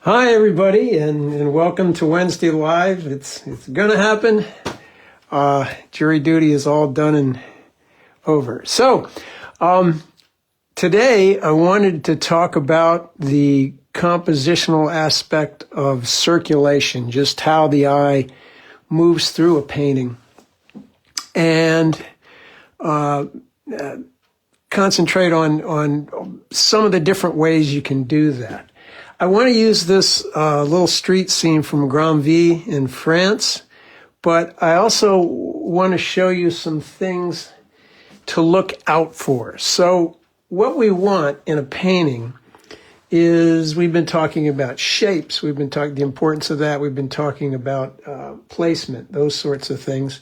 Hi, everybody, and welcome to Wednesday Live. It's going to happen. Jury duty is all done and over. So, today I wanted to talk about the compositional aspect of circulation, just how the eye moves through a painting, and concentrate on some of the different ways you can do that. I want to use this little street scene from Granville in France, but I also want to show you some things to look out for. So what we want in a painting is, we've been talking about shapes, we've been talking the importance of that, we've been talking about placement, those sorts of things.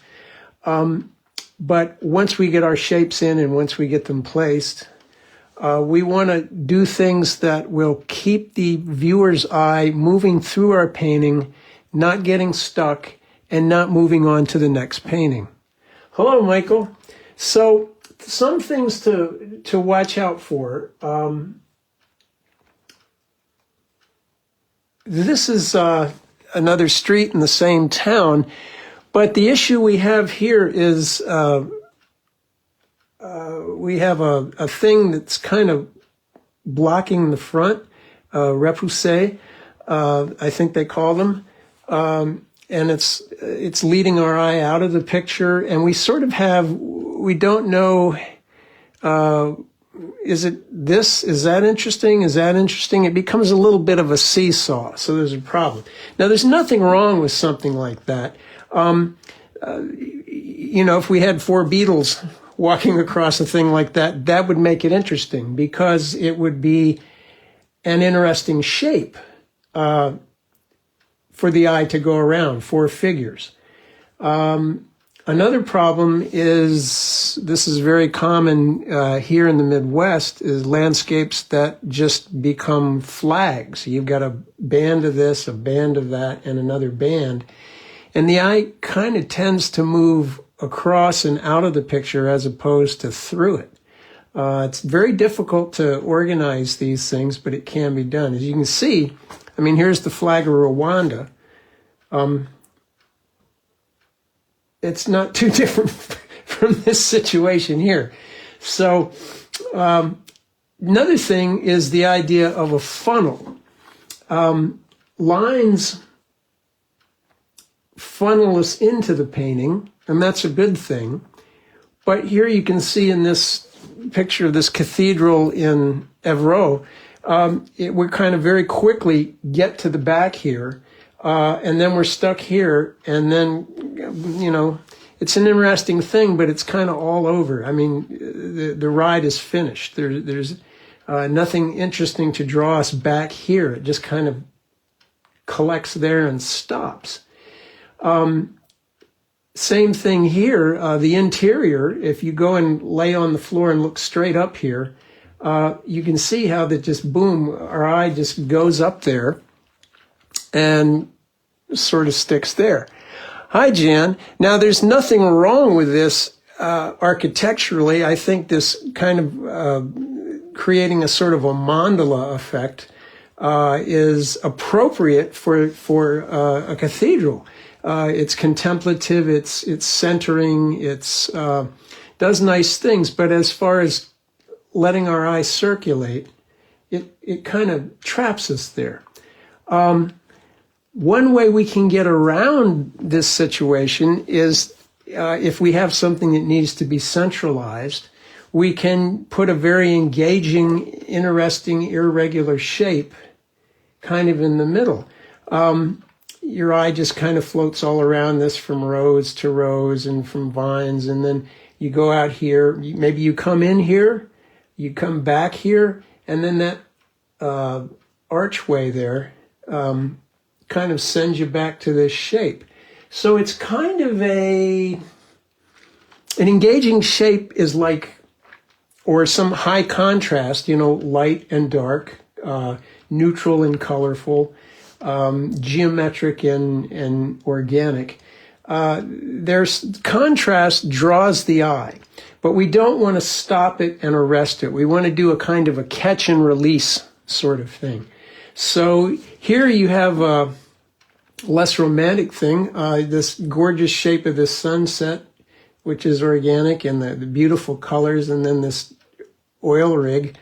But once we get our shapes in and once we get them placed, we want to do things that will keep the viewer's eye moving through our painting, not getting stuck, and not moving on to the next painting. Hello, Michael. So, some things to watch out for. This is another street in the same town, but the issue we have here is we have a thing that's kind of blocking the front, repoussé, I think they call them, and it's leading our eye out of the picture, and we sort of have, we don't know, is it this, is that interesting, is that interesting? It becomes a little bit of a seesaw, so there's a problem. Now, there's nothing wrong with something like that. If we had four beetles walking across a thing like that, that would make it interesting because it would be an interesting shape for the eye to go around, four figures. Another problem is, this is very common here in the Midwest, is landscapes that just become flags. You've got a band of this, a band of that, and another band. And the eye kind of tends to move across and out of the picture as opposed to through it. It's very difficult to organize these things, but it can be done. As you can see, I mean, here's the flag of Rwanda. It's not too different from this situation here. So another thing is the idea of a funnel. Lines funnel us into the painting, and that's a good thing. But here you can see in this picture of this cathedral in Evreux, we kind of very quickly get to the back here, and then we're stuck here, and then, it's an interesting thing, but it's kind of all over. I mean, the ride is finished. There's nothing interesting to draw us back here. It just kind of collects there and stops. Same thing here, the interior, if you go and lay on the floor and look straight up here, you can see how that just, boom, our eye just goes up there and sort of sticks there. Hi, Jan. Now, there's nothing wrong with this architecturally. I think this kind of creating a sort of a mandala effect is appropriate for a cathedral. It's contemplative, it's centering, it's does nice things, but as far as letting our eye circulate, it kind of traps us there. One way we can get around this situation is if we have something that needs to be centralized, we can put a very engaging, interesting, irregular shape kind of in the middle. Your eye just kind of floats all around this from rows to rows and from vines, and then you go out here, maybe you come in here, you come back here, and then that archway there kind of sends you back to this shape. So it's kind of an engaging shape is like, or some high contrast, light and dark, neutral and colorful, geometric and organic. There's contrast draws the eye, but we don't want to stop it and arrest it. We want to do a kind of a catch and release sort of thing. So here you have a less romantic thing, this gorgeous shape of this sunset, which is organic, and the beautiful colors, and then this oil rig,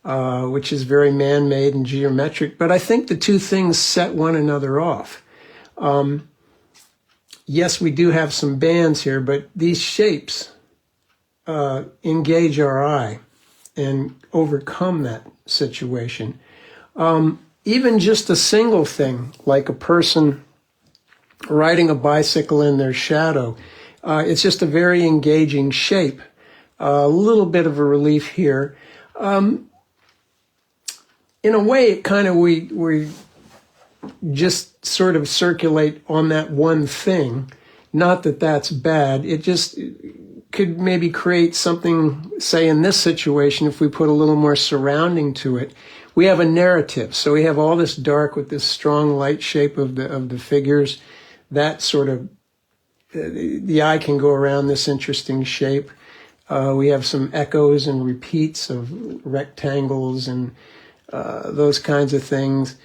which is very man-made and geometric. But I think the two things set one another off. Yes, we do have some bands here, but these shapes engage our eye and overcome that situation. Even just a single thing, like a person riding a bicycle in their shadow, it's just a very engaging shape. A little bit of a relief here. In a way, it kind of we just sort of circulate on that one thing. Not that that's bad. It just could maybe create something, say in this situation, if we put a little more surrounding to it. We have a narrative. So we have all this dark with this strong light shape of the figures. That sort of, the eye can go around this interesting shape. We have some echoes and repeats of rectangles and those kinds of things.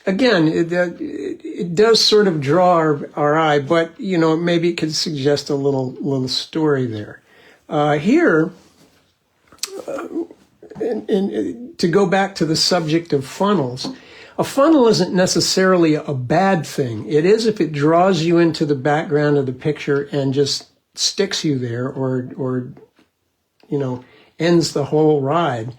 Again, it does sort of draw our eye, but, you know, maybe it could suggest a little story there. Here, to go back to the subject of funnels, a funnel isn't necessarily a bad thing. It is if it draws you into the background of the picture and just sticks you there, or you know, ends the whole ride.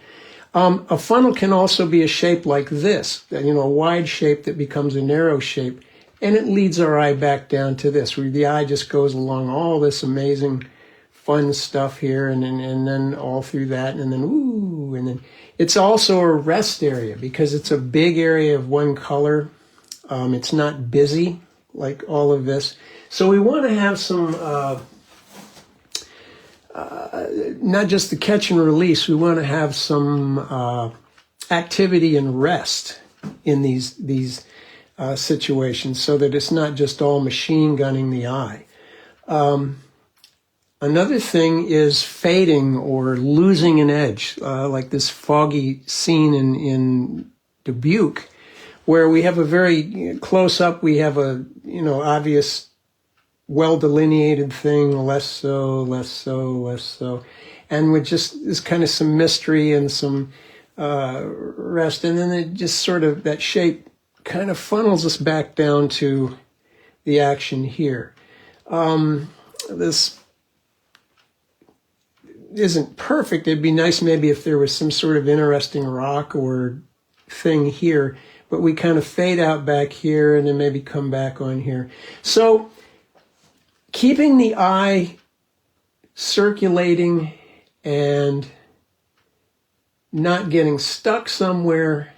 A funnel can also be a shape like this, you know, a wide shape that becomes a narrow shape, and it leads our eye back down to this, where the eye just goes along all this amazing fun stuff here, and then all through that, and then ooh, and then it's also a rest area because it's a big area of one color. It's not busy like all of this. So we want to have some, not just the catch and release, we want to have some activity and rest in these situations so that it's not just all machine gunning the eye. Another thing is fading or losing an edge, like this foggy scene in Dubuque, where we have a very close up, we have a, you know, obvious, well-delineated thing, less so, less so, less so. And with just this kind of some mystery and some rest. And then it just sort of, that shape kind of funnels us back down to the action here. This isn't perfect. It'd be nice maybe if there was some sort of interesting rock or thing here, but we kind of fade out back here and then maybe come back on here. So keeping the eye circulating and not getting stuck somewhere,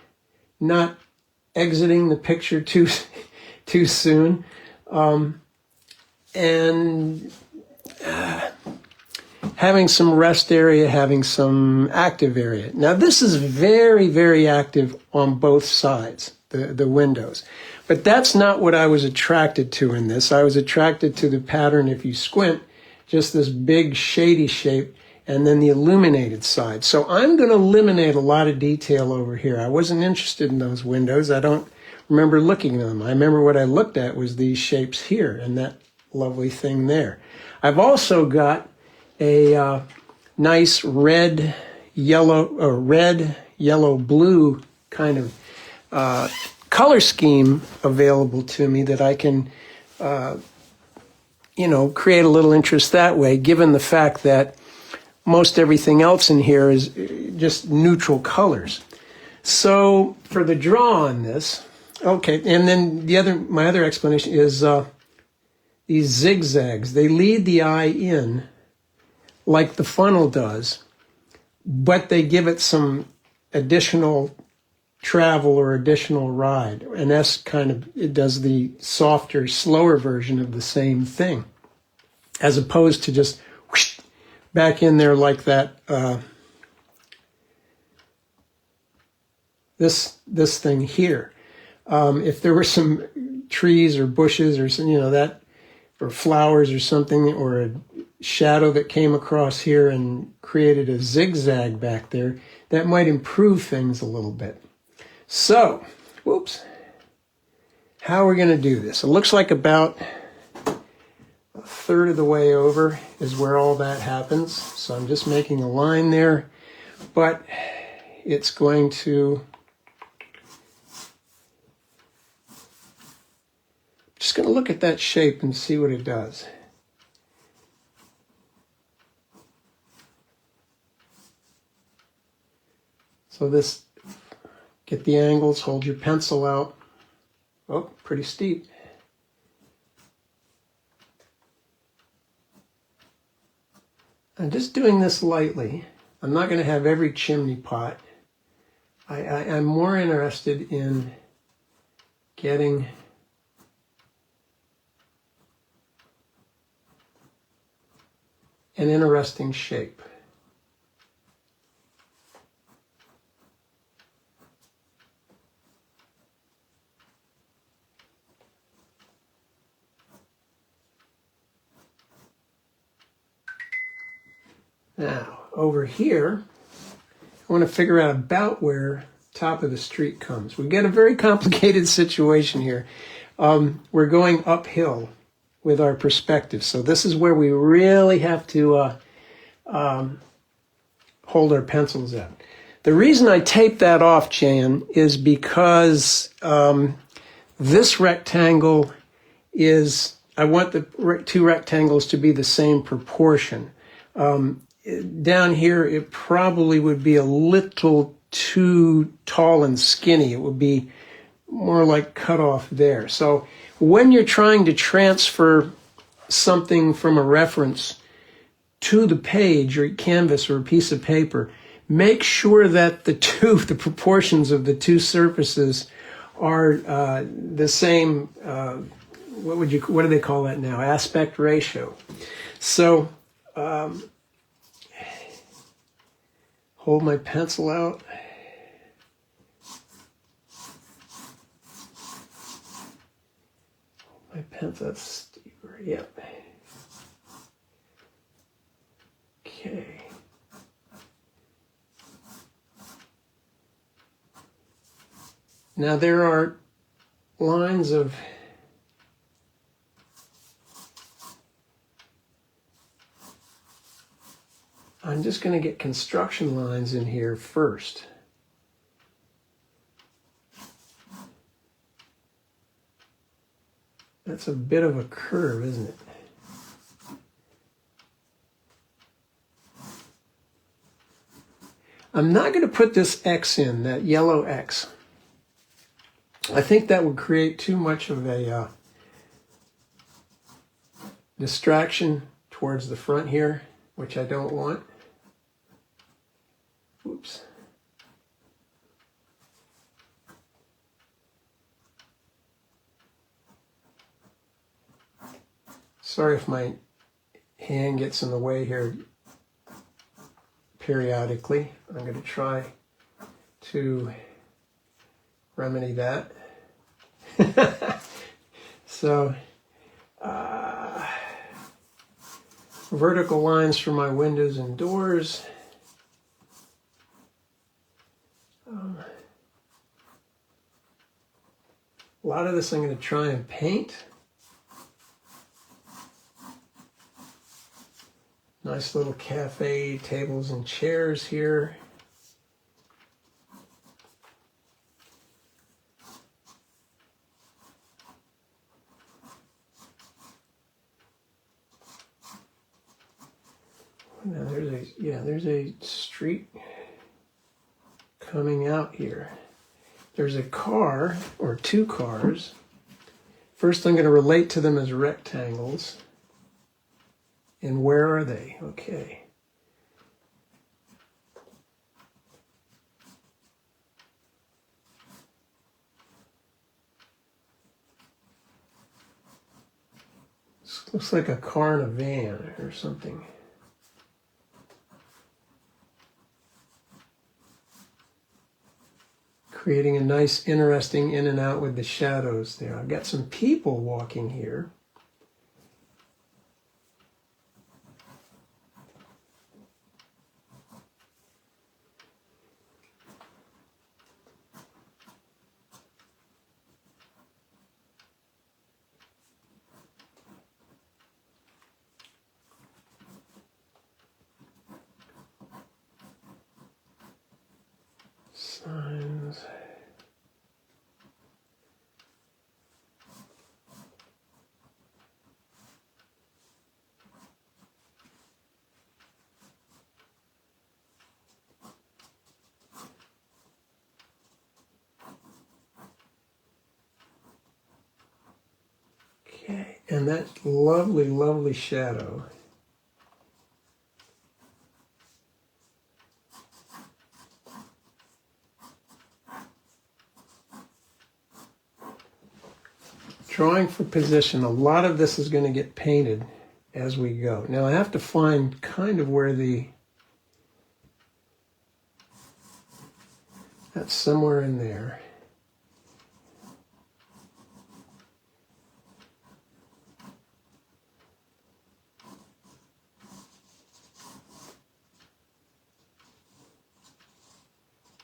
not exiting the picture too soon, and having some rest area, having some active area. Now this is very, very active on both sides, the windows. But that's not what I was attracted to in this. I was attracted to the pattern, if you squint, just this big shady shape, and then the illuminated side. So I'm going to eliminate a lot of detail over here. I wasn't interested in those windows. I don't remember looking at them. I remember what I looked at was these shapes here and that lovely thing there. I've also got a nice red, yellow, blue kind of color scheme available to me that I can, you know, create a little interest that way, given the fact that most everything else in here is just neutral colors. So for the draw on this, okay, and then my other explanation is these zigzags. They lead the eye in like the funnel does, but they give it some additional travel or additional ride. And that's kind of, it does the softer, slower version of the same thing, as opposed to just whoosh, back in there like that, this thing here. If there were some trees or bushes or some, you know, that, or flowers or something, or a shadow that came across here and created a zigzag back there, that might improve things a little bit. So, whoops. How are we going to do this? It looks like about a third of the way over is where all that happens. So I'm just making a line there, but it's going to, just going to look at that shape and see what it does. So this, get the angles, hold your pencil out. Oh, pretty steep. I'm just doing this lightly. I'm not going to have every chimney pot. I'm more interested in getting an interesting shape. Now, over here, I want to figure out about where top of the street comes. We get a very complicated situation here. We're going uphill with our perspective. So this is where we really have to hold our pencils out. The reason I taped that off, Jan, is because this rectangle is, I want the two rectangles to be the same proportion. Down here, it probably would be a little too tall and skinny. It would be more like cut off there. So when you're trying to transfer something from a reference to the page or canvas or a piece of paper, make sure that the proportions of the two surfaces are the same, what do they call that now? Aspect ratio. So, hold my pencil out. My pencil, that's steeper, yep. Okay. Now there are lines of I'm just going to get construction lines in here first. That's a bit of a curve, isn't it? I'm not going to put this X in, that yellow X. I think that would create too much of a distraction towards the front here, which I don't want. Oops. Sorry if my hand gets in the way here periodically. I'm going to try to remedy that. So, vertical lines for my windows and doors. A lot of this I'm going to try and paint. Nice little cafe tables and chairs here. Now there's a street coming out here. There's a car or two cars. First I'm going to relate to them as rectangles. And where are they? Okay. This looks like a car and a van or something. Creating a nice, interesting in and out with the shadows there. I've got some people walking here. And that lovely, lovely shadow. Drawing for position. A lot of this is going to get painted as we go. Now I have to find kind of where that's somewhere in there.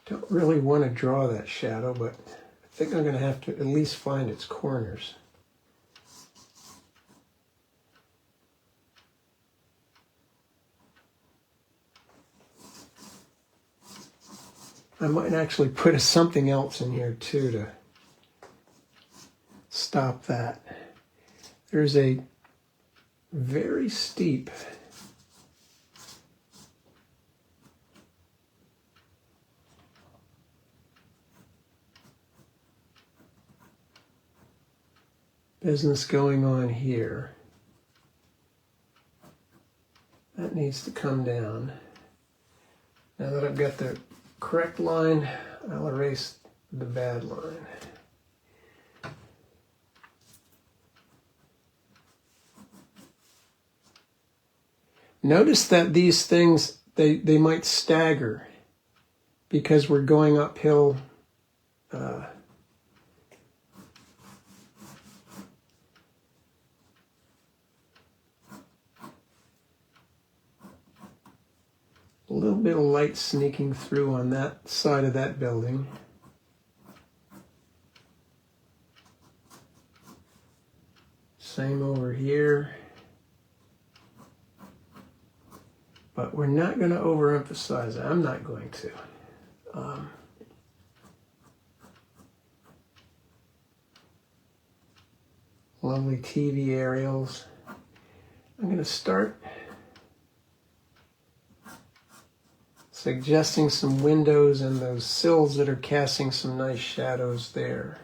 Don't really want to draw that shadow, but I think I'm going to have to at least find its corners. I might actually put something else in here too to stop that. There's a very steep business going on here. That needs to come down. Now that I've got the correct line, I'll erase the bad line. Notice that these things, they might stagger because we're going uphill. A little bit of light sneaking through on that side of that building. Same over here. But we're not going to overemphasize it. I'm not going to. Lovely TV aerials. I'm going to start suggesting some windows and those sills that are casting some nice shadows there.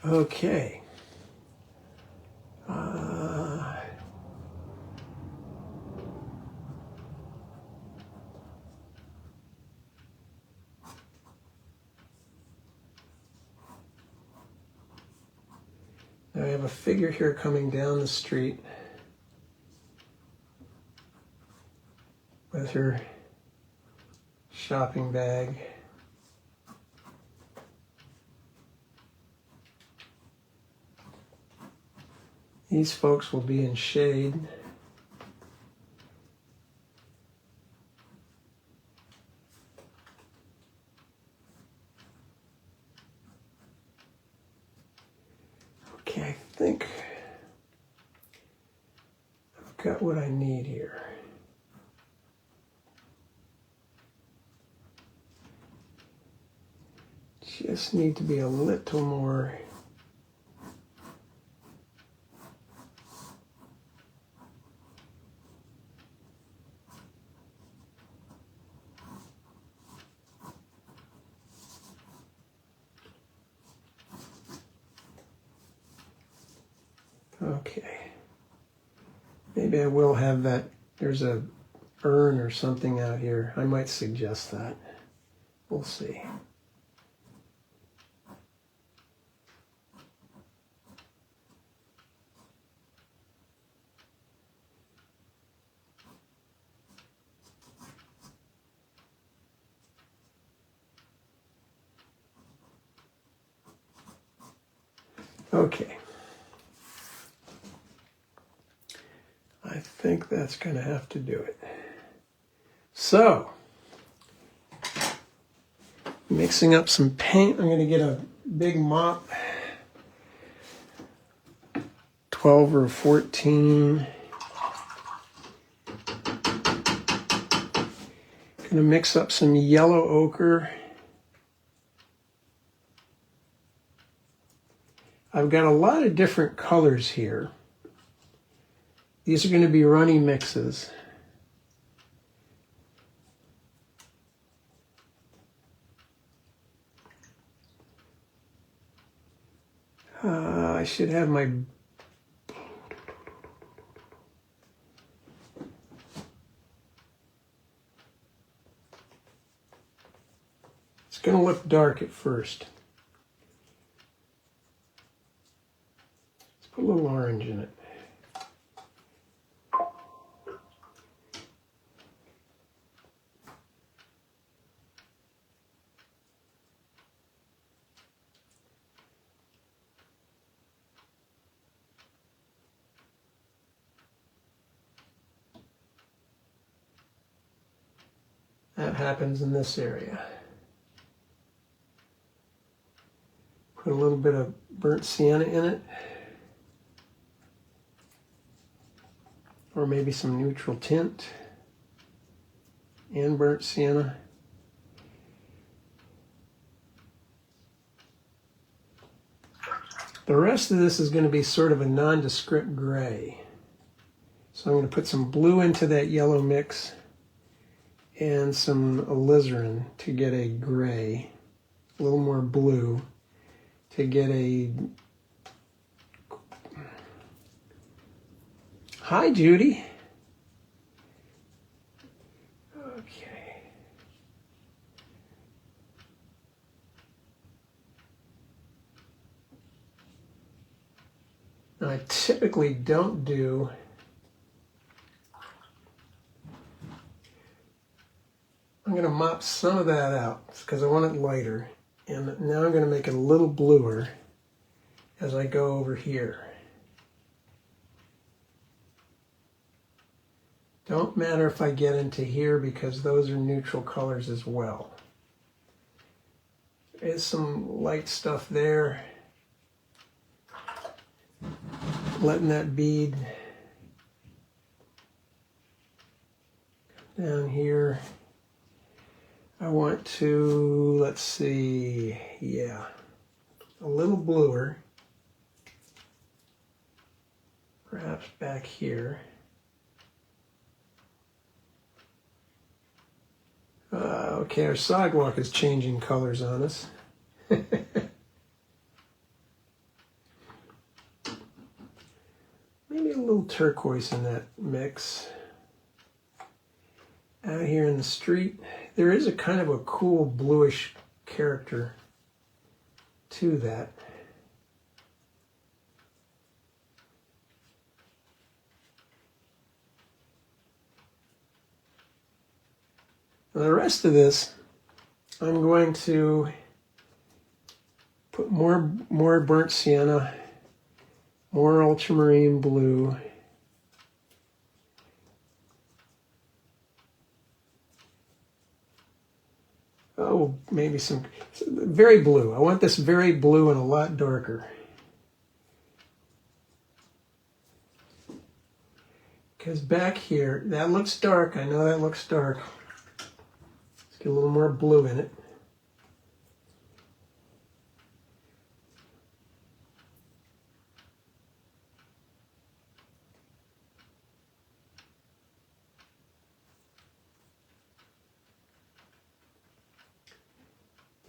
Okay. Now I have a figure here coming down the street with her shopping bag. These folks will be in shade. Okay, I think I've got what I need here. Just need to be a little more okay. Maybe I will have that. There's a urn or something out here. I might suggest that. We'll see. Okay. I think that's going to have to do it. So, mixing up some paint. I'm going to get a big mop. 12 or a 14. Gonna mix up some yellow ochre. I've got a lot of different colors here. These are going to be runny mixes. I should have my It's going to look dark at first. Let's put a little orange in it. That happens in this area. Put a little bit of burnt sienna in it. Or maybe some neutral tint and burnt sienna. The rest of this is going to be sort of a nondescript gray. So I'm going to put some blue into that yellow mix and some alizarin to get a gray, a little more blue to get a... Hi, Judy. Okay. Now, I typically don't do I'm going to mop some of that out because I want it lighter. And now I'm going to make it a little bluer as I go over here. Don't matter if I get into here because those are neutral colors as well. There's some light stuff there. Letting that bead down here. I want to, let's see, yeah, a little bluer, perhaps back here. Okay, our sidewalk is changing colors on us. Maybe a little turquoise in that mix. Out here in the street, there is a kind of a cool bluish character to that. Now the rest of this, I'm going to put more burnt sienna, more ultramarine blue. Oh, maybe some very blue. I want this very blue and a lot darker. Because back here, that looks dark. I know that looks dark. Let's get a little more blue in it.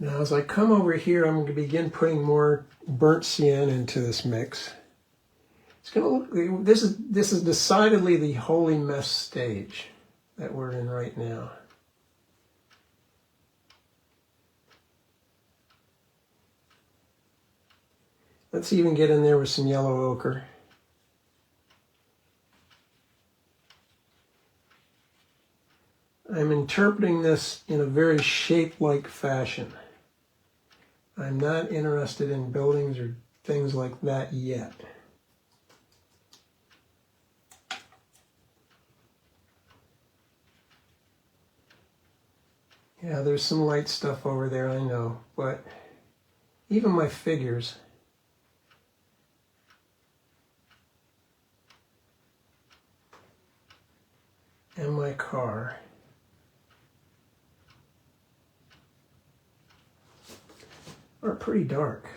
Now, as I come over here, I'm going to begin putting more burnt sienna into this mix. It's going to look. This is decidedly the holy mess stage that we're in right now. Let's even get in there with some yellow ochre. I'm interpreting this in a very shape-like fashion. I'm not interested in buildings or things like that yet. Yeah, there's some light stuff over there, I know, but even my figures, and my car are pretty dark.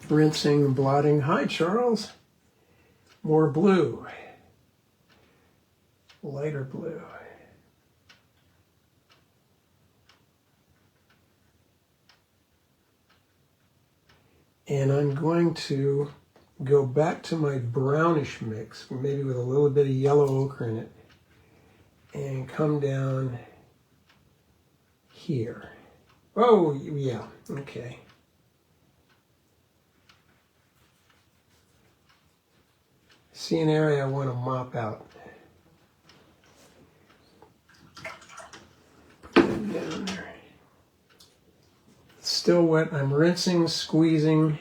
Rinsing and blotting. Hi, Charles. More blue. Lighter blue. And I'm going to go back to my brownish mix, maybe with a little bit of yellow ochre in it, and come down here. Oh, yeah, okay. See an area I want to mop out. Put that down there. It's still wet. I'm rinsing, squeezing,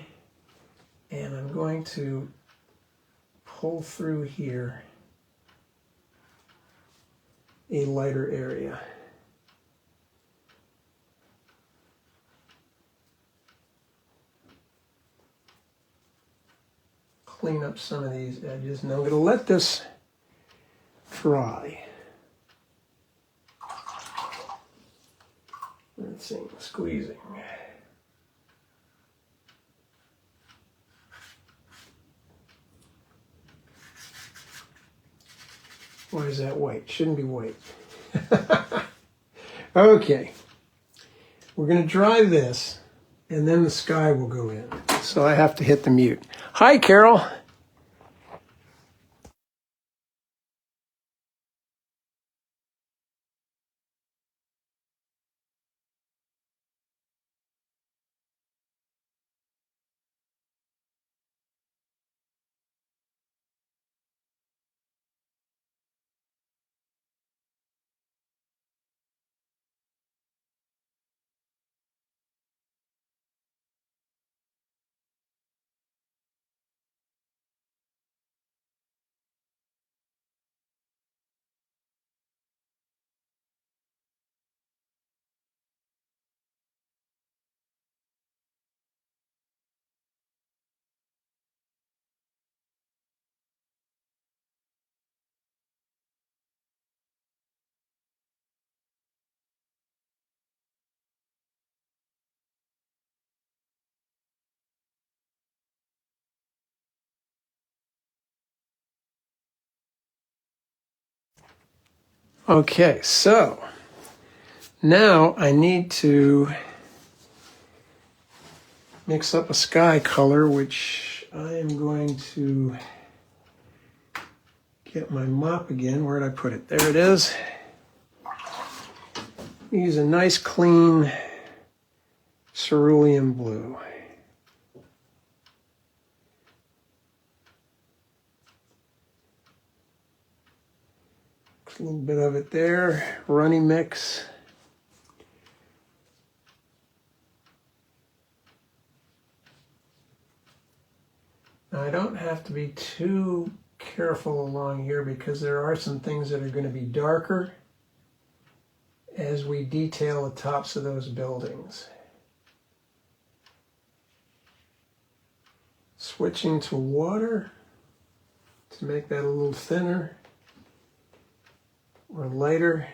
and I'm going to pull through here a lighter area. Clean up some of these edges. Now I'm going to let this dry. Rinsing, squeezing. Why is that white? Shouldn't be white. Okay. We're going to dry this, and then the sky will go in. So I have to hit the mute. Hi, Carol. Okay, so now I need to mix up a sky color, which I am going to get my mop again. Where did I put it? There it is. Use a nice clean cerulean blue. A little bit of it there, runny mix. Now I don't have to be too careful along here because there are some things that are going to be darker as we detail the tops of those buildings. Switching to water to make that a little thinner or lighter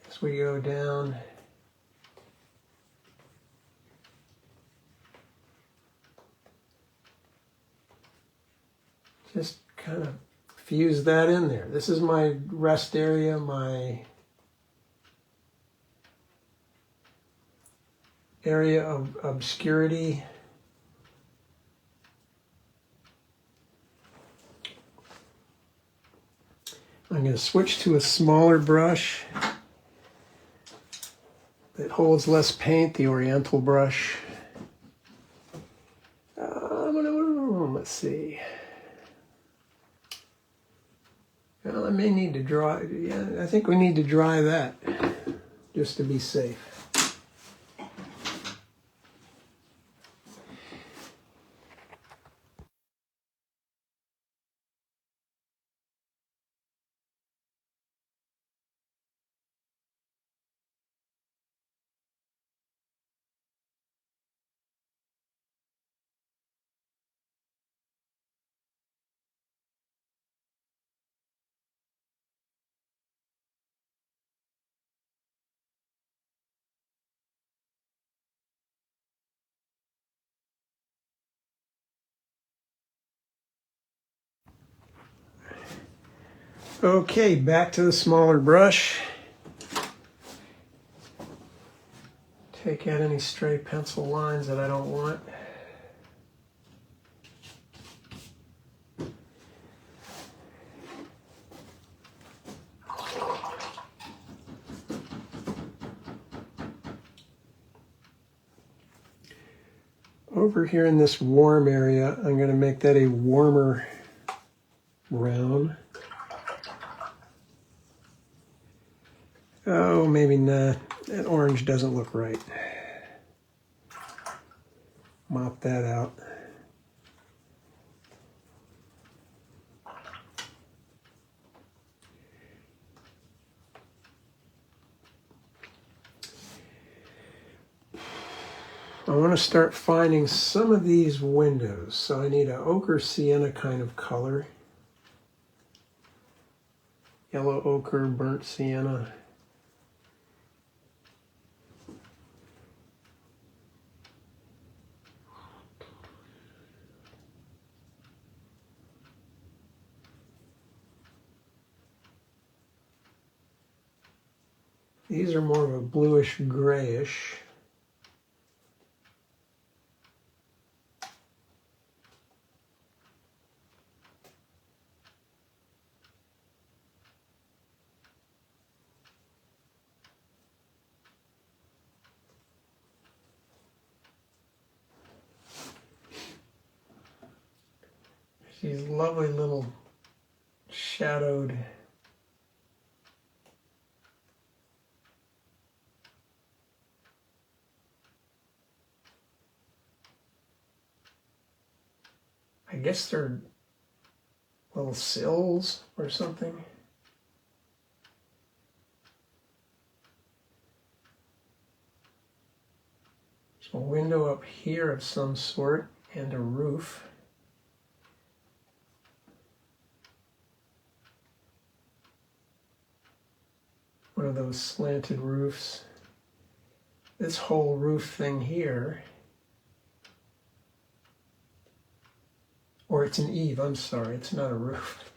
as we go down. Just kind of fuse that in there. This is my rest area, my area of obscurity. I'm going to switch to a smaller brush that holds less paint, the Oriental brush. Let's see. Well, I may need to dry, yeah, I think we need to dry that just to be safe. Okay, back to the smaller brush. Take out any stray pencil lines that I don't want. Over here in this warm area, I'm going to make that a warmer brown. Oh, maybe not. That orange doesn't look right. Mop that out. I want to start finding some of these windows. So I need an ochre sienna kind of color. Yellow ochre, burnt sienna. These are more of a bluish grayish. These lovely little shadowed I guess they're little sills or something. There's a window up here of some sort and a roof. One of those slanted roofs. This whole roof thing here, or it's an eave, I'm sorry, it's not a roof.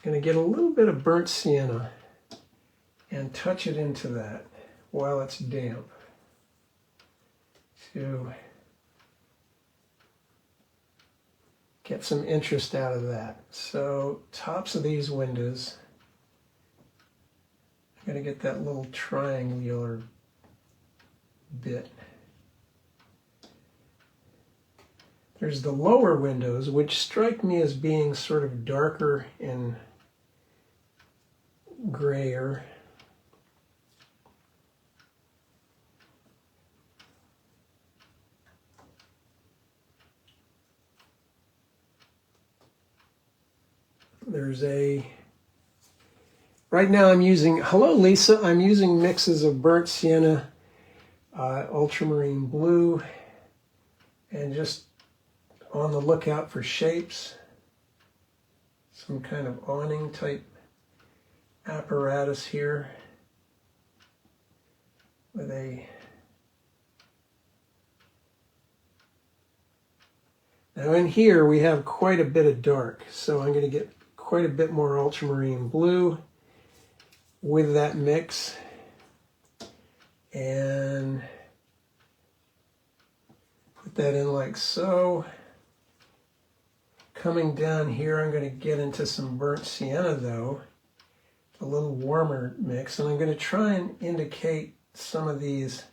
Going to get a little bit of burnt sienna and touch it into that while it's damp to get some interest out of that. So tops of these windows, I'm going to get that little triangular bit. There's the lower windows, which strike me as being sort of darker and grayer. There's a, right now I'm using, hello Lisa, I'm using mixes of burnt sienna, ultramarine blue, and just on the lookout for shapes, some kind of awning type apparatus here with a, now in here we have quite a bit of dark, so I'm going to get quite a bit more ultramarine blue with that mix and put that in like so. Coming down here, I'm going to get into some burnt sienna though, a little warmer mix, and I'm going to try and indicate some of these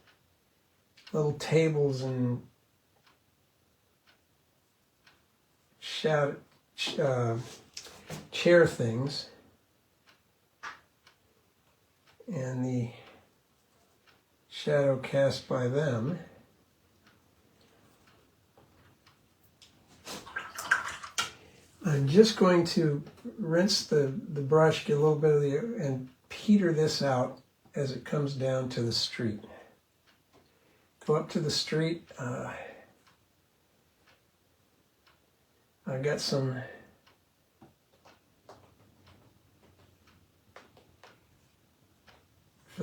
little tables and chair things and the shadow cast by them. I'm just going to rinse the brush, get a little bit of the, and peter this out as it comes down to the street. Go up to the street. I've got some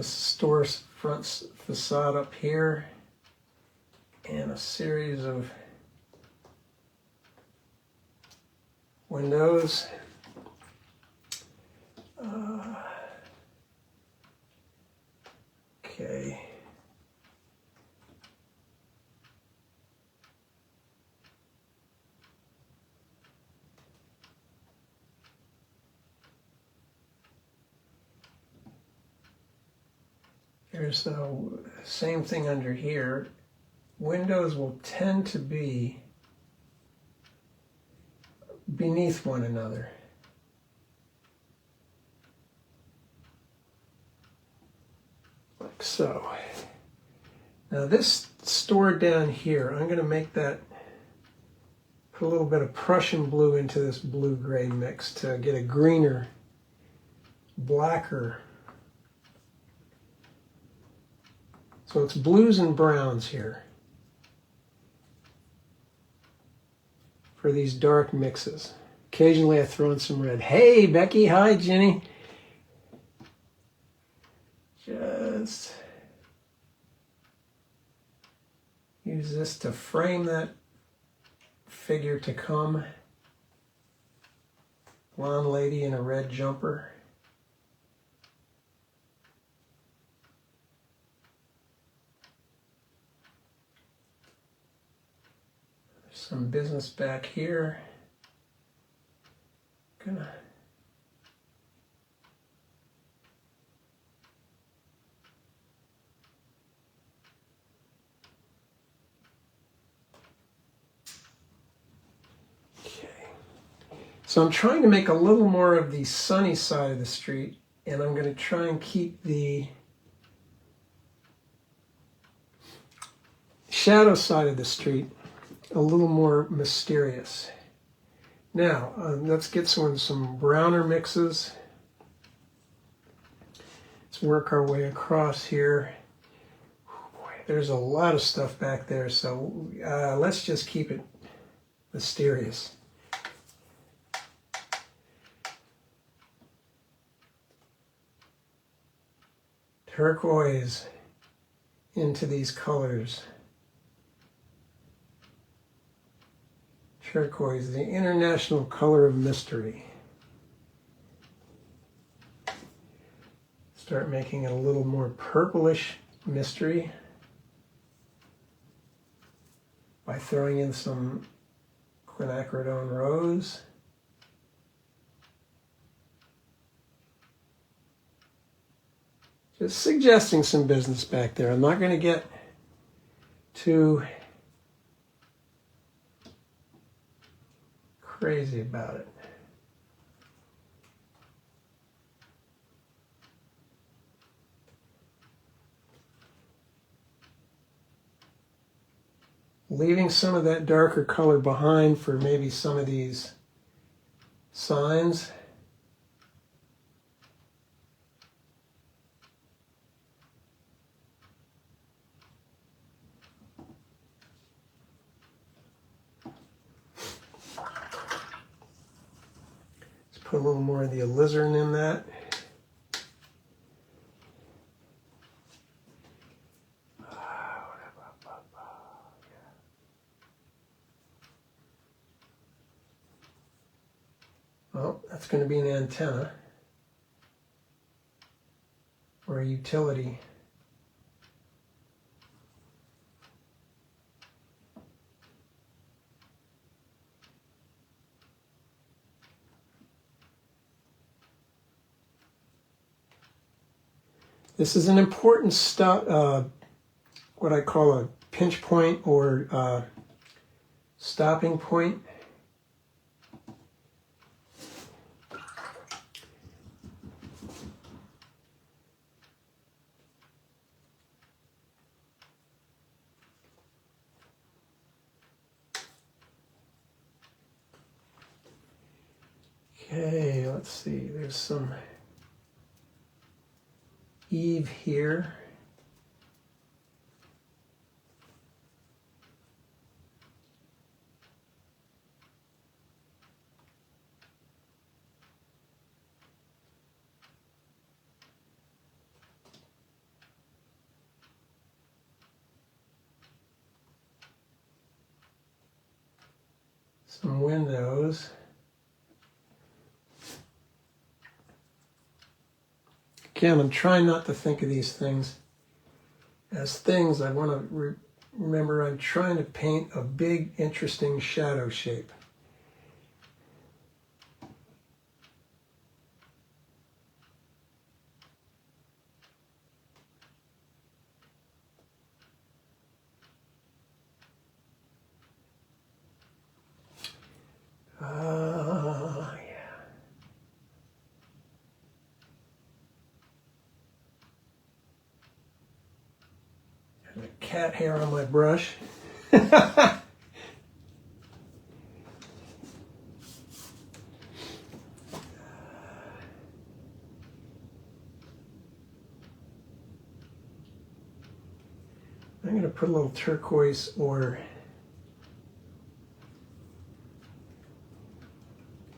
store front facade up here, and a series of windows. Okay. There's the same thing under here. Windows will tend to be beneath one another. Like so. Now this stored down here, I'm going to make that, put a little bit of Prussian blue into this blue-gray mix to get a greener, blacker. So it's blues and browns here for these dark mixes. Occasionally I throw in some red. Hey, Becky. Hi, Jenny. Just use this to frame that figure to come. Blonde lady in a red jumper. There's some business back here. Gonna So I'm trying to make a little more of the sunny side of the street, and I'm going to try and keep the shadow side of the street a little more mysterious. Now, let's get some browner mixes. Let's work our way across here. Boy, there's a lot of stuff back there, so let's just keep it mysterious. Turquoise into these colors. Turquoise, the international color of mystery. Start making it a little more purplish mystery by throwing in some quinacridone rose. Just suggesting some business back there. I'm not going to get too crazy about it. Leaving some of that darker color behind for maybe some of these signs. Put a little more of the alizarin in that. Well, that's going to be an antenna or a utility. This is an important what I call a pinch point or stopping point. Okay, let's see, there's some Eve here. some windows. Again, I'm trying not to think of these things as things. I want to remember I'm trying to paint a big, interesting shadow shape. Yeah. Got a cat hair on my brush. I'm going to put a little turquoise or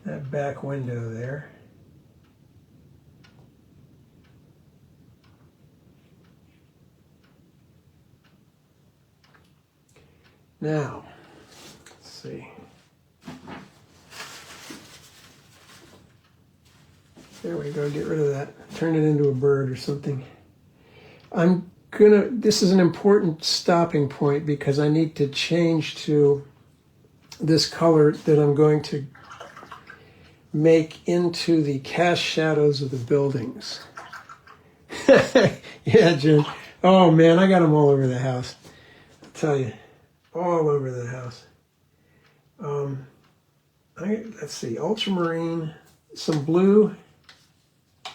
that back window there. Now, let's see. There we go, get rid of that. Turn it into a bird or something. This is an important stopping point because I need to change to this color that I'm going to make into the cast shadows of the buildings. Yeah, Jen. Oh man, I got them all over the house. I'll tell you, all over the house. Let's see, ultramarine, some blue, a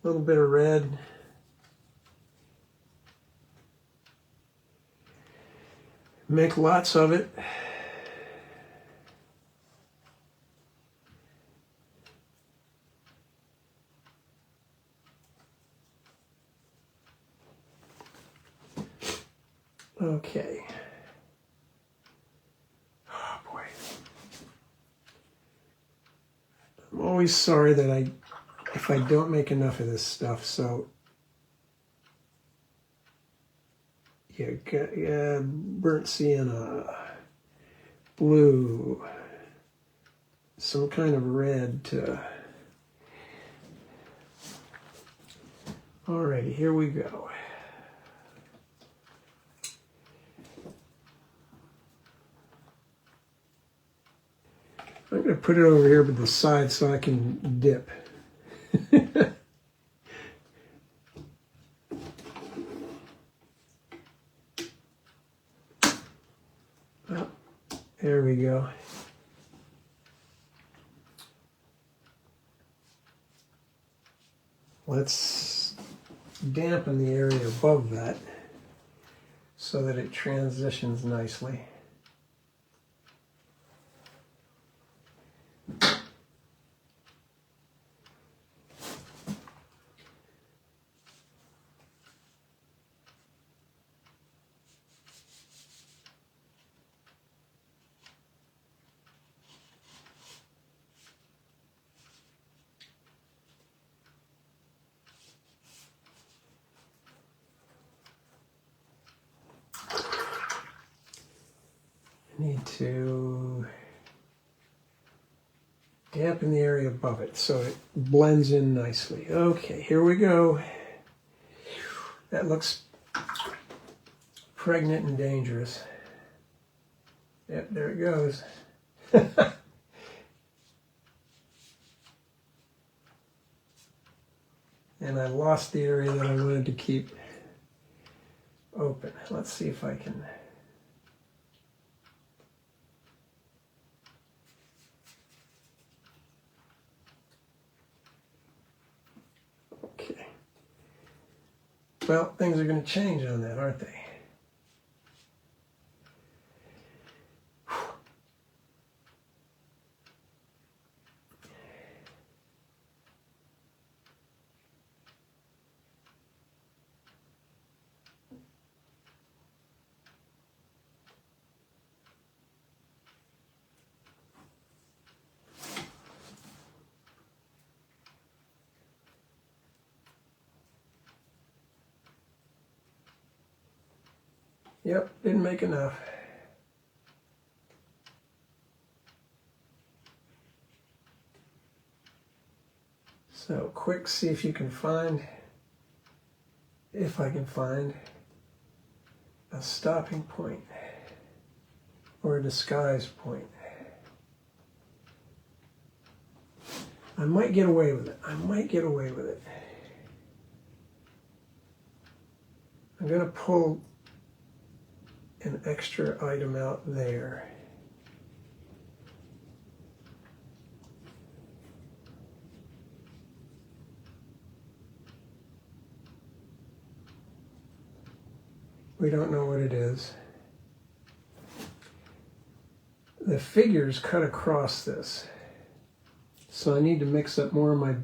little bit of red. Make lots of it. Okay. Oh boy. I'm always sorry that if I don't make enough of this stuff, so yeah, burnt sienna, blue, some kind of red. Alrighty, here we go. I'm going to put it over here to the side so I can dip. Oh, there we go. Let's dampen the area above that so that it transitions nicely. Need to dampen the area above it so it blends in nicely. Okay, here we go. That looks pregnant and dangerous. Yep, there it goes. And I lost the area that I wanted to keep open. Let's see if I can. Okay. Well, things are going to change on that, aren't they? Yep, didn't make enough. So quick, see if you can find, if I can find a stopping point or a disguise point. I might get away with it. I might get away with it. I'm going to pull an extra item out there. We don't know what it is. The figures cut across this. So I need to mix up more of my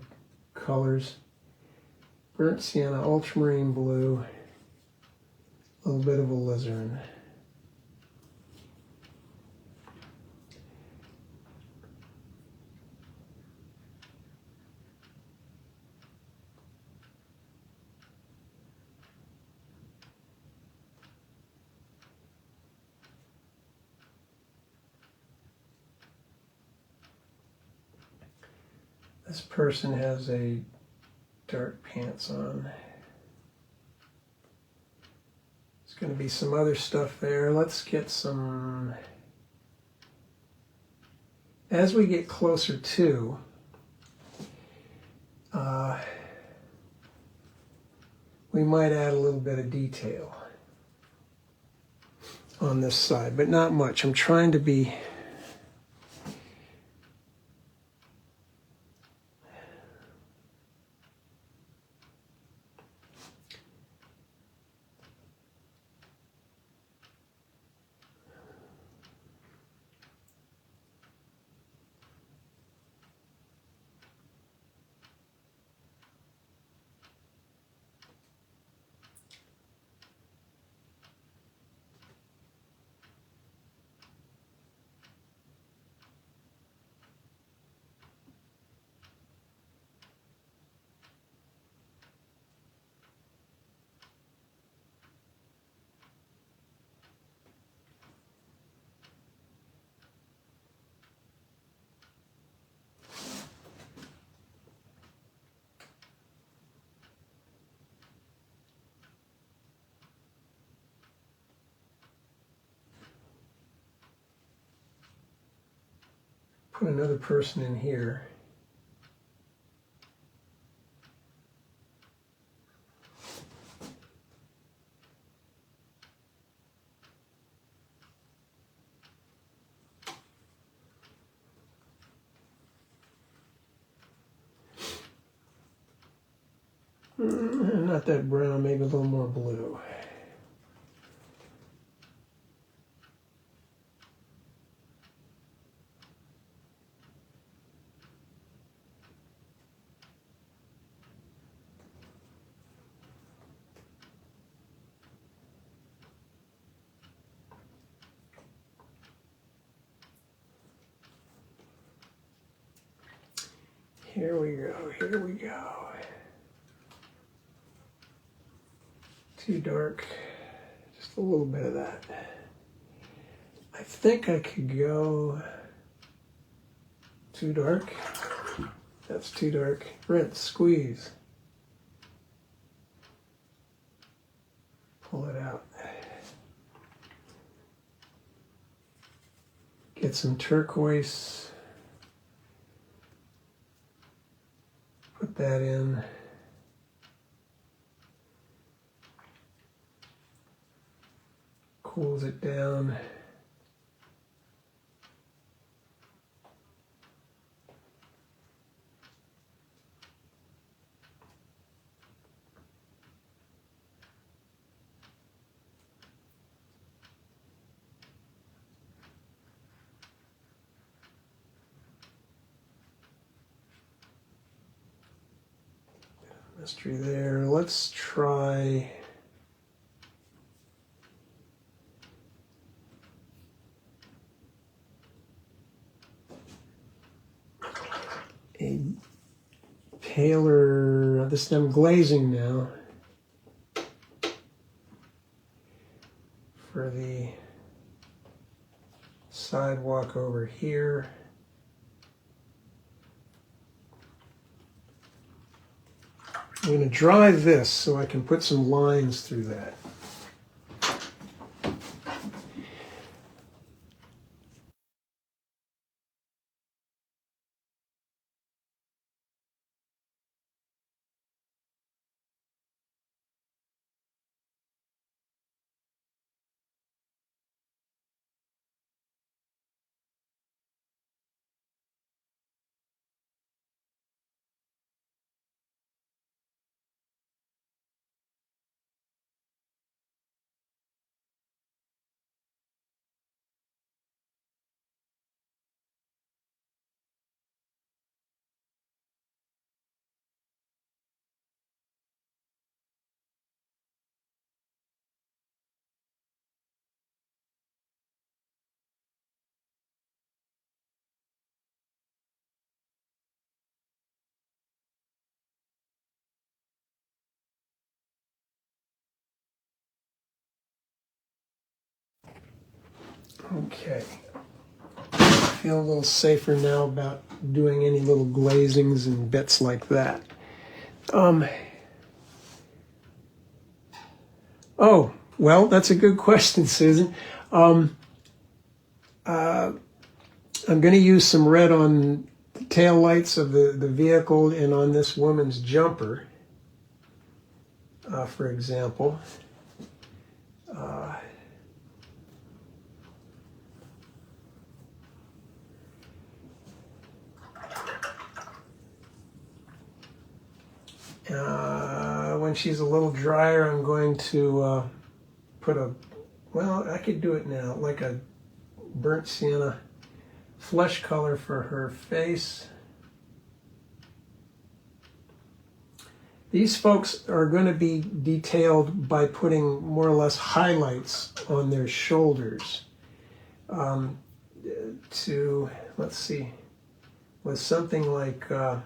colors. Burnt sienna, ultramarine blue, a little bit of alizarin. This person has a dark pants on. There's going to be some other stuff there. Let's get some, as we get closer to, we might add a little bit of detail on this side, but not much. I'm trying to be put another person in here. Not that brown, maybe a little more blue. Here we go, here we go. Too dark, just a little bit of that. I think I could go too dark. That's too dark. Rinse, squeeze. Pull it out. Get some turquoise. Put that in. Cools it down. Mystery there. Let's try a paler, this I'm glazing now for the sidewalk over here. I'm going to dry this so I can put some lines through that. Okay. I feel a little safer now about doing any little glazings and bits like that. Oh, well, that's a good question, Susan. I'm going to use some red on the tail lights of the vehicle and on this woman's jumper, for example. When she's a little drier, I'm going to put well, I could do it now, like a burnt sienna flesh color for her face. These folks are going to be detailed by putting more or less highlights on their shoulders. Let's see, with something like a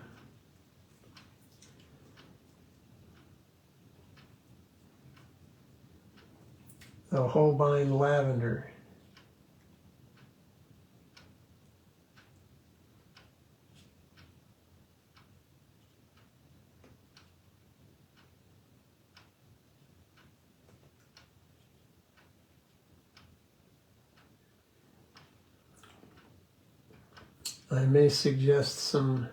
Holbein lavender. I may suggest some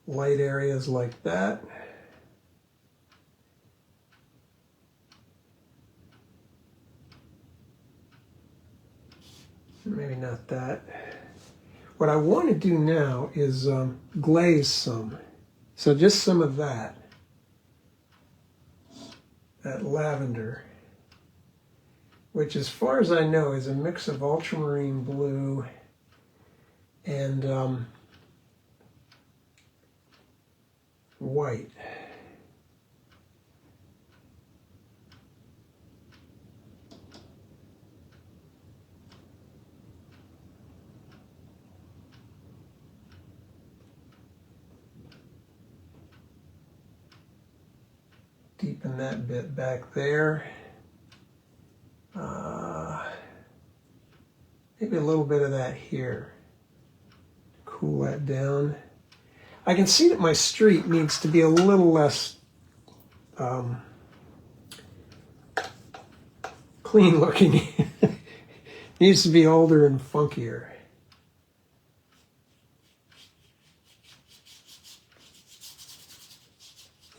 light areas like that. Maybe not that. What I want to do now is glaze some. So just some of that lavender, which as far as I know is a mix of ultramarine blue and white. Deepen that bit back there. Maybe a little bit of that here. Cool that down. I can see that my street needs to be a little less clean looking. Needs to be older and funkier.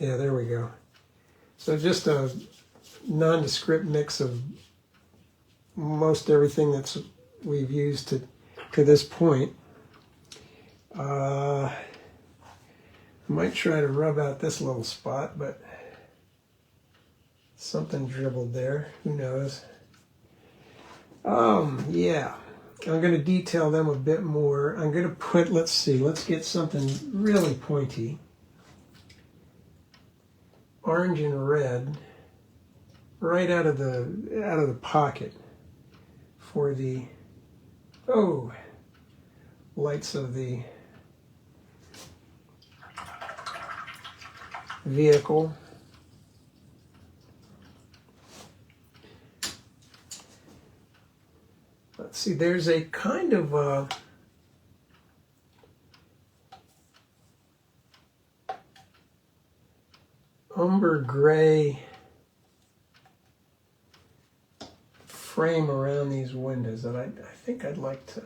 Yeah, there we go. So just a nondescript mix of most everything that's we've used to this point. I might try to rub out this little spot, but something dribbled there. Who knows? Yeah. I'm going to detail them a bit more. I'm going to put, let's see, let's get something really pointy. Orange and red right out of the pocket for the lights of the vehicle. Let's see, there's a kind of umber gray frame around these windows that I think I'd like to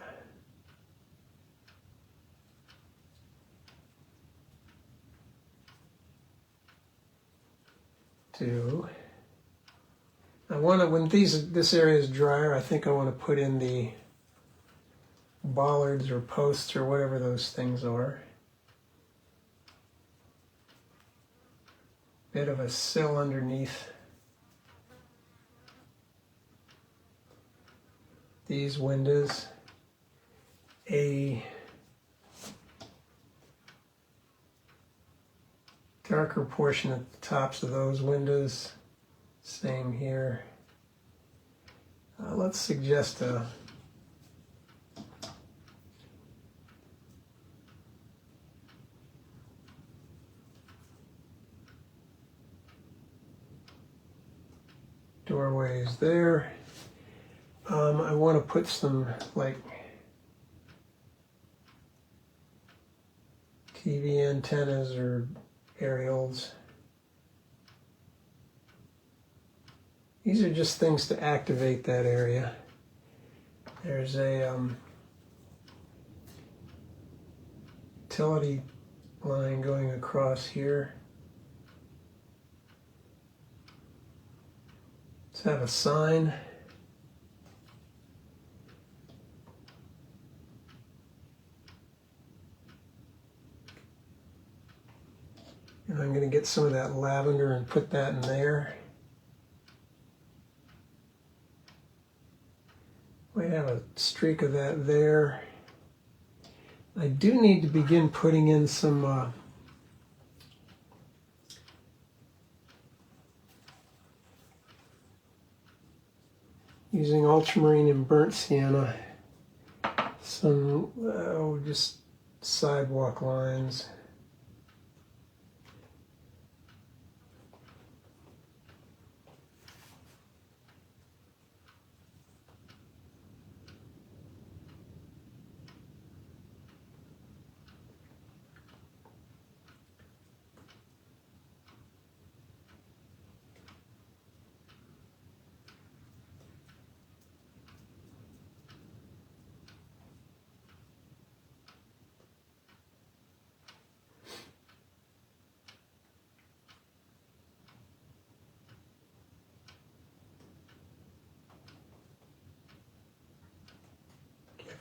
do. I want to, when this area is drier, I think I want to put in the bollards or posts or whatever those things are. Bit of a sill underneath these windows. A darker portion at the tops of those windows. Same here. Let's suggest a doorways there. I want to put some like TV antennas or aerials. These are just things to activate that area. There's a utility line going across here. Let's have a sign. And I'm going to get some of that lavender and put that in there. We have a streak of that there. I do need to begin putting in some using ultramarine and burnt sienna, some just sidewalk lines.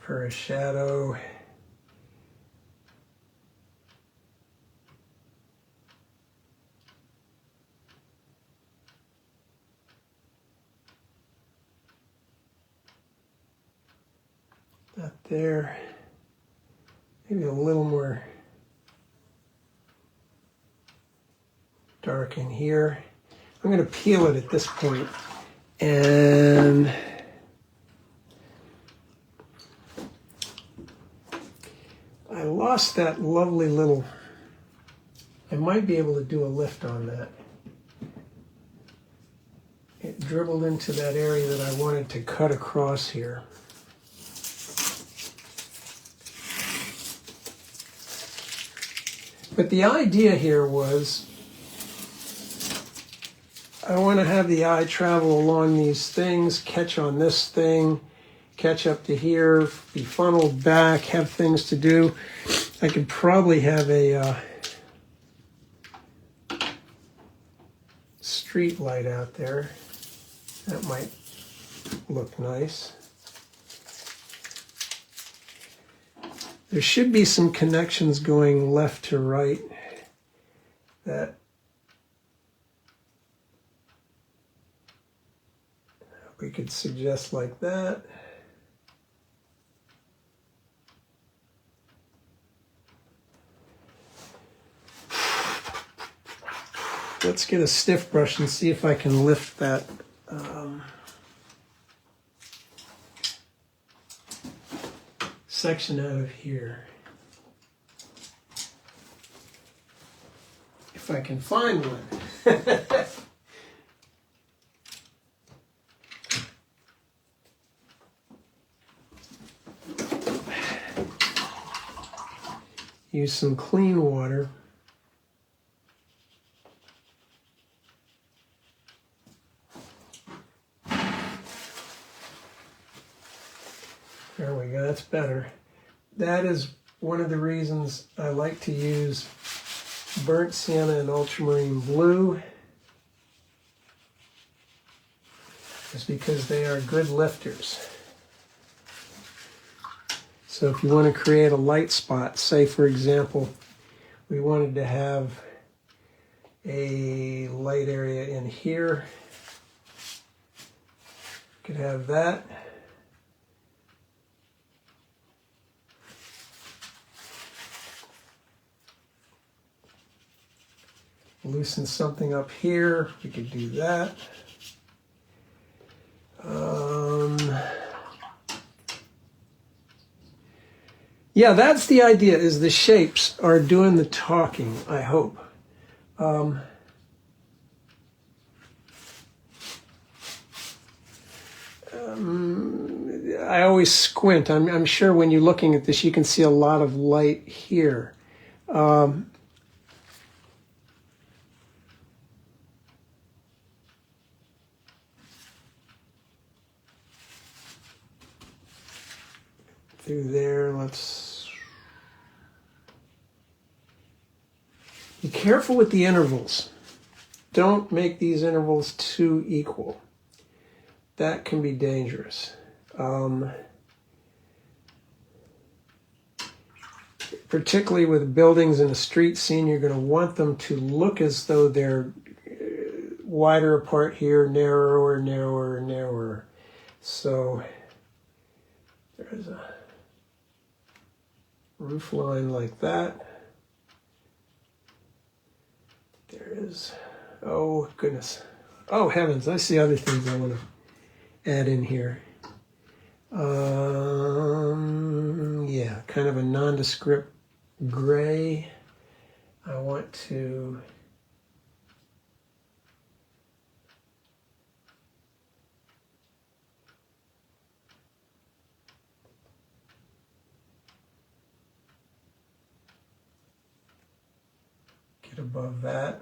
For a shadow. That there. Maybe a little more dark in here. I'm going to peel it at this point and I lost that lovely little, I might be able to do a lift on that. It dribbled into that area that I wanted to cut across here. But the idea here was I want to have the eye travel along these things, catch on this thing, catch up to here, be funneled back, have things to do. I could probably have a street light out there. That might look nice. There should be some connections going left to right that we could suggest like that. Let's get a stiff brush and see if I can lift that section out of here. If I can find one. Use some clean water. There we go, that's better. That is one of the reasons I like to use burnt sienna and ultramarine blue, is because they are good lifters. So if you want to create a light spot, say for example, we wanted to have a light area in here, could have that. Loosen something up here, we could do that. Yeah, that's the idea, is the shapes are doing the talking, I hope. I always squint. I'm sure when you're looking at this, you can see a lot of light here. Through there, let's be careful with the intervals. Don't make these intervals too equal. That can be dangerous. Particularly with buildings in a street scene, you're going to want them to look as though they're wider apart here, narrower, narrower, narrower. So there's a roof line like that. There is, oh goodness, oh heavens, I see other things I want to add in here. Yeah, kind of a nondescript gray. I want to get above that.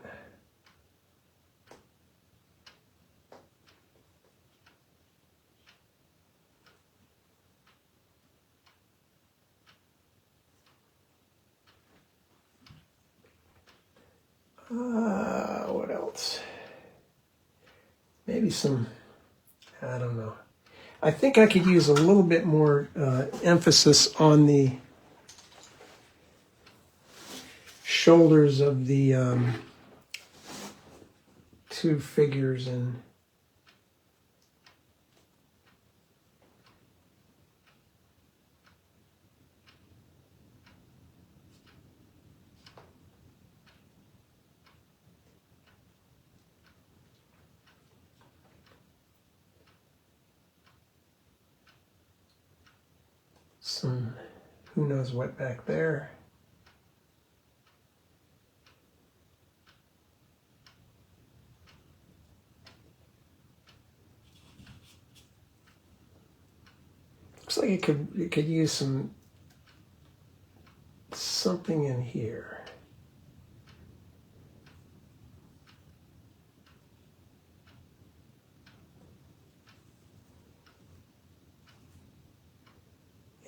What else? Maybe some, I don't know. I think I could use a little bit more emphasis on the shoulders of the two figures and some who knows what back there. Looks like it could use something in here.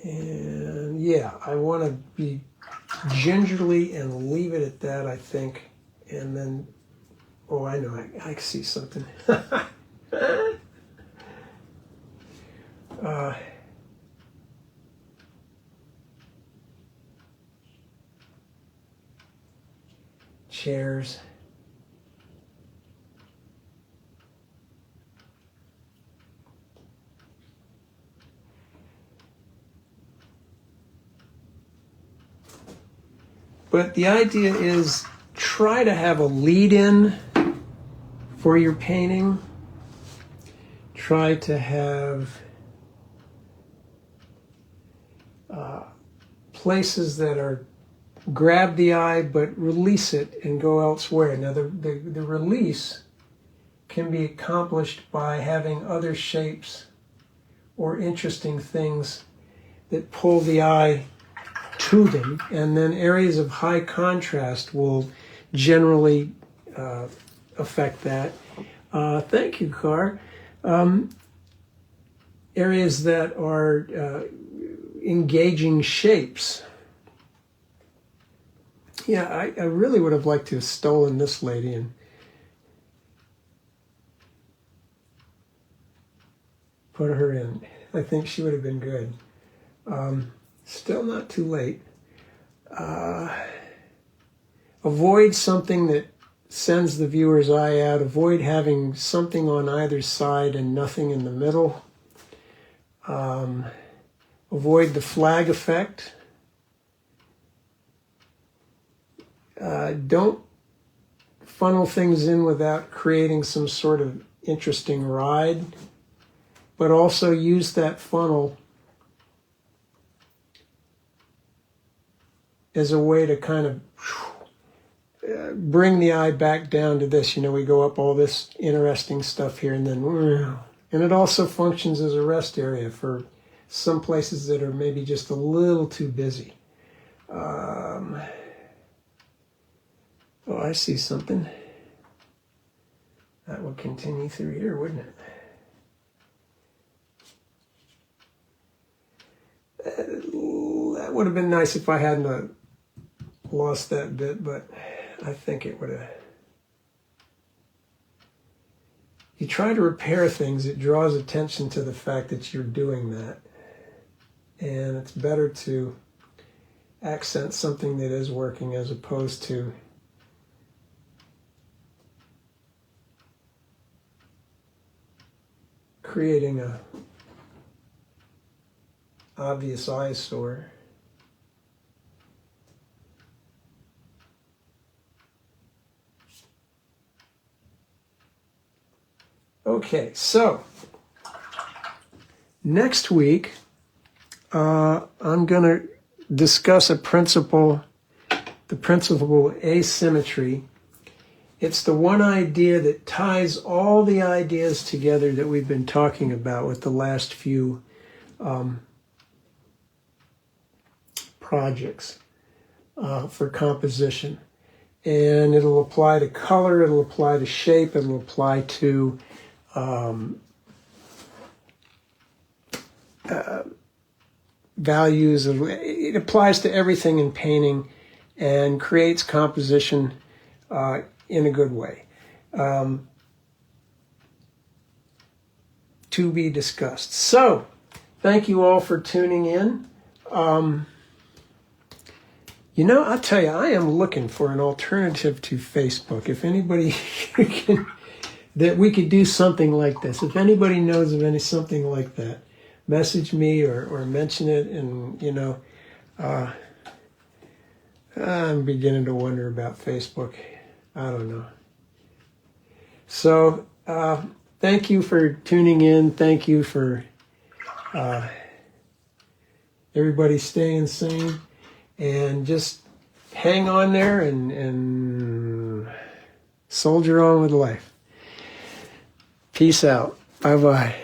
And yeah, I want to be gingerly and leave it at that, I think. And then, oh, I know, I see something. Chairs. But the idea is try to have a lead-in for your painting. Try to have places that are grab the eye but release it and go elsewhere. Now the release can be accomplished by having other shapes or interesting things that pull the eye to them, and then areas of high contrast will generally affect that. Thank you, Carr. Areas that are engaging shapes. Yeah, I really would have liked to have stolen this lady and put her in. I think she would have been good. Still not too late. Avoid something that sends the viewer's eye out. Avoid having something on either side and nothing in the middle. Avoid the flag effect. Don't funnel things in without creating some sort of interesting ride, but also use that funnel as a way to kind of bring the eye back down to this. You know, we go up all this interesting stuff here and then, and it also functions as a rest area for some places that are maybe just a little too busy. Oh, I see something. That would continue through here, wouldn't it? That would have been nice if I hadn't lost that bit, but I think it would have. You try to repair things, it draws attention to the fact that you're doing that. And it's better to accent something that is working as opposed to creating a obvious eyesore. Okay, so next week I'm going to discuss a principle, the principle of asymmetry. It's the one idea that ties all the ideas together that we've been talking about with the last few projects for composition. And it'll apply to color, it'll apply to shape, it'll apply to values. It applies to everything in painting and creates composition in a good way. To be discussed. So, thank you all for tuning in. You know, I'll tell you, I am looking for an alternative to Facebook. If anybody can, that we could do something like this. If anybody knows of something like that, message me or mention it. And, you know, I'm beginning to wonder about Facebook. I don't know. So, thank you for tuning in. Thank you for everybody staying sane. And just hang on there and soldier on with life. Peace out. Bye-bye.